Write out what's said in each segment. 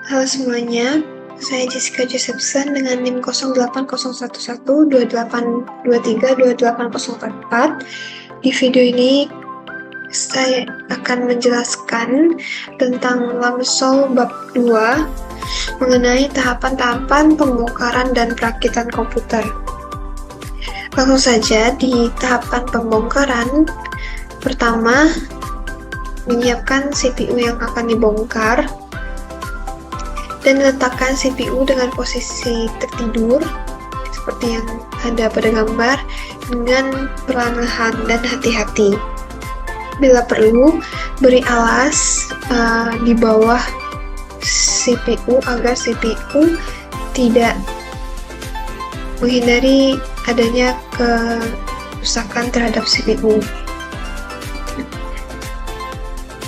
Halo semuanya, saya Jessica Josephson dengan NIM 0801128282328044. Di video ini saya akan menjelaskan tentang Lamsol bab 2 mengenai tahapan-tahapan pembongkaran dan perakitan komputer. Langsung saja di tahapan pembongkaran. Pertama, menyiapkan CPU yang akan dibongkar dan letakkan CPU dengan posisi tertidur seperti yang ada pada gambar dengan perlahan dan hati-hati. Bila perlu, beri alas di bawah CPU agar CPU tidak menghindari adanya kerusakan terhadap CPU.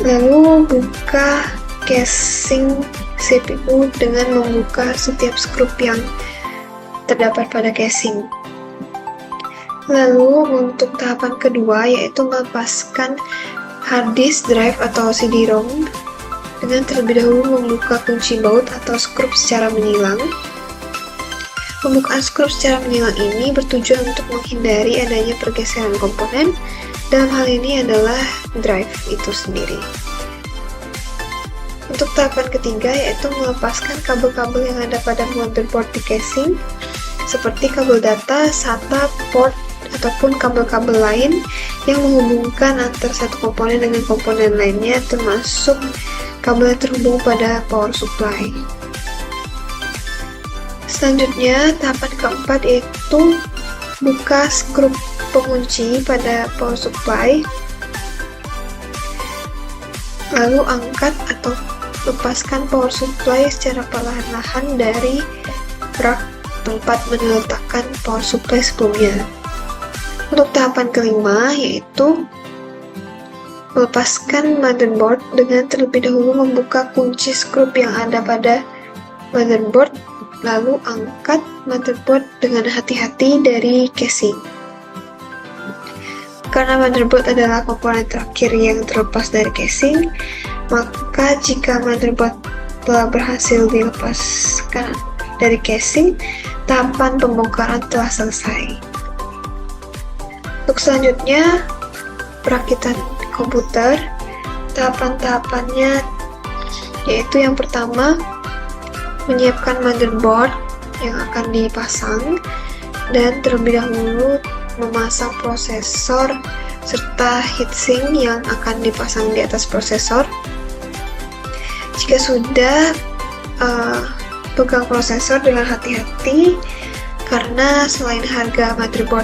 Lalu buka casing CPU dengan membuka setiap skrup yang terdapat pada casing. Lalu untuk tahapan kedua yaitu melepaskan hard disk drive atau CD-ROM dengan terlebih dahulu membuka kunci baut atau skrup secara menyilang. Pembukaan skrup secara menyilang ini bertujuan untuk menghindari adanya pergeseran komponen. Dalam hal ini adalah drive itu sendiri. Untuk tahapan ketiga yaitu melepaskan kabel-kabel yang ada pada motherboard di casing seperti kabel data, SATA, port, ataupun kabel-kabel lain yang menghubungkan antar satu komponen dengan komponen lainnya termasuk kabel yang terhubung pada power supply. Selanjutnya tahapan keempat yaitu buka skrup pengunci pada power supply, lalu angkat atau lepaskan power supply secara perlahan-lahan dari rak tempat meletakkan power supply sebelumnya. Untuk tahapan kelima yaitu melepaskan motherboard dengan terlebih dahulu membuka kunci skrup yang ada pada motherboard, lalu angkat motherboard dengan hati-hati dari casing. Karena motherboard adalah komponen terakhir yang terlepas dari casing, maka jika motherboard telah berhasil dilepaskan dari casing, tahapan pembongkaran telah selesai. Untuk selanjutnya, perakitan komputer. Tahapan-tahapannya yaitu yang pertama, menyiapkan motherboard yang akan dipasang dan terlebih dahulu memasang prosesor serta heatsink yang akan dipasang di atas prosesor. Jika sudah, pegang prosesor dengan hati-hati karena selain harga motherboard,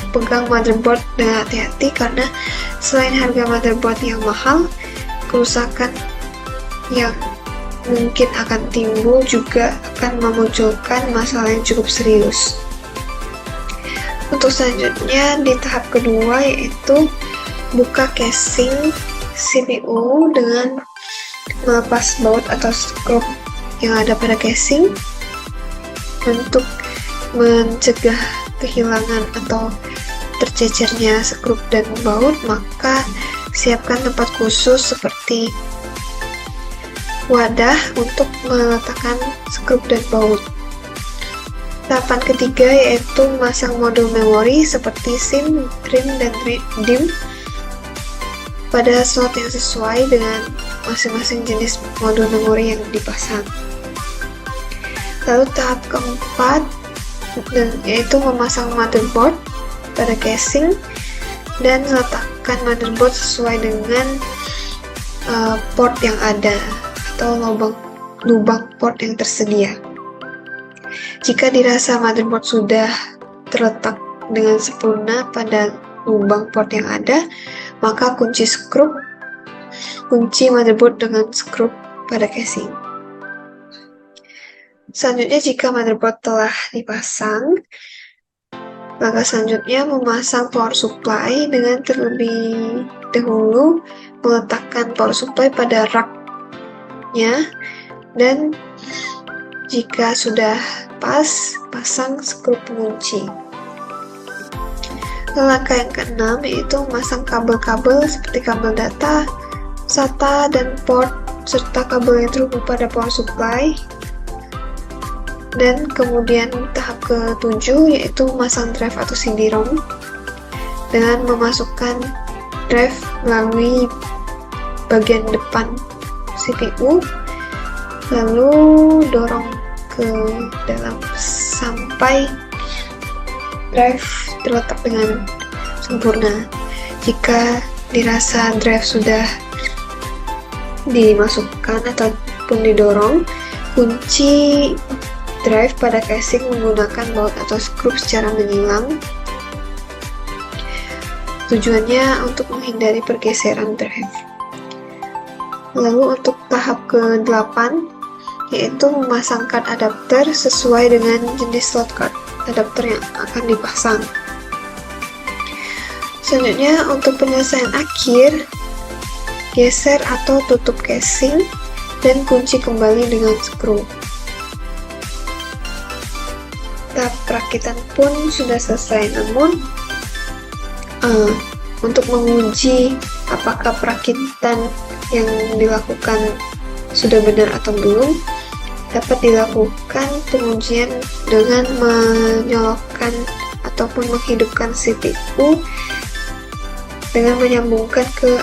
pegang motherboard dengan hati-hati karena selain harga motherboard yang mahal, kerusakan yang mungkin akan timbul juga akan memunculkan masalah yang cukup serius. Untuk selanjutnya di tahap kedua yaitu buka casing CPU dengan melepas baut atau skrup yang ada pada casing. Untuk mencegah kehilangan atau tercecernya skrup dan baut, maka siapkan tempat khusus seperti wadah untuk meletakkan skrup dan baut. Tahapan ketiga yaitu memasang modul memori seperti SIM, RAM, dan DIMM pada slot yang sesuai dengan masing-masing jenis modul memori yang dipasang. Lalu tahap keempat yaitu memasang motherboard pada casing dan meletakkan motherboard sesuai dengan port yang ada atau lubang port yang tersedia. Jika dirasa motherboard sudah terletak dengan sempurna pada lubang port yang ada, maka kunci motherboard dengan skrup pada casing. Selanjutnya, jika motherboard telah dipasang, maka selanjutnya memasang power supply dengan terlebih dahulu meletakkan power supply pada raknya dan jika sudah pas, pasang skrup pengunci. Langkah yang keenam yaitu memasang kabel-kabel seperti kabel data, SATA, dan port serta kabel yang terhubung pada power supply. Dan kemudian tahap ke-7 yaitu memasang drive atau CD-ROM dengan memasukkan drive melalui bagian depan CPU, lalu dorong ke dalam sampai drive terletak dengan sempurna. Jika dirasa drive sudah dimasukkan ataupun didorong, kunci drive pada casing menggunakan baut atau skrup secara menyilang. Tujuannya untuk menghindari pergeseran drive. Lalu untuk tahap ke-8 yaitu memasangkan adapter sesuai dengan jenis slot card adapter yang akan dipasang. Selanjutnya untuk penyelesaian akhir, geser atau tutup casing dan kunci kembali dengan skru. Tahap perakitan pun sudah selesai, namun untuk menguji apakah perakitan yang dilakukan sudah benar atau belum, dapat dilakukan pengujian dengan menyolokkan ataupun menghidupkan CPU dengan menyambungkan ke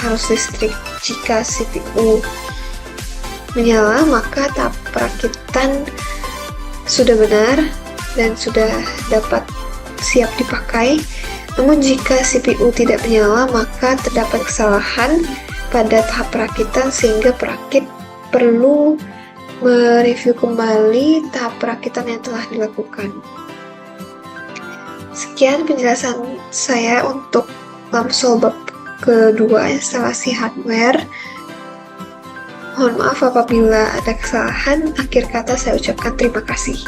arus listrik. Jika CPU menyala, maka tahap perakitan sudah benar dan sudah dapat siap dipakai. Namun jika CPU tidak menyala, maka terdapat kesalahan pada tahap perakitan sehingga perakit perlu mereview kembali tahap perakitan yang telah dilakukan. Sekian penjelasan saya untuk Lamsol bab kedua, instalasi hardware. Mohon maaf apabila ada kesalahan. Akhir kata saya ucapkan terima kasih.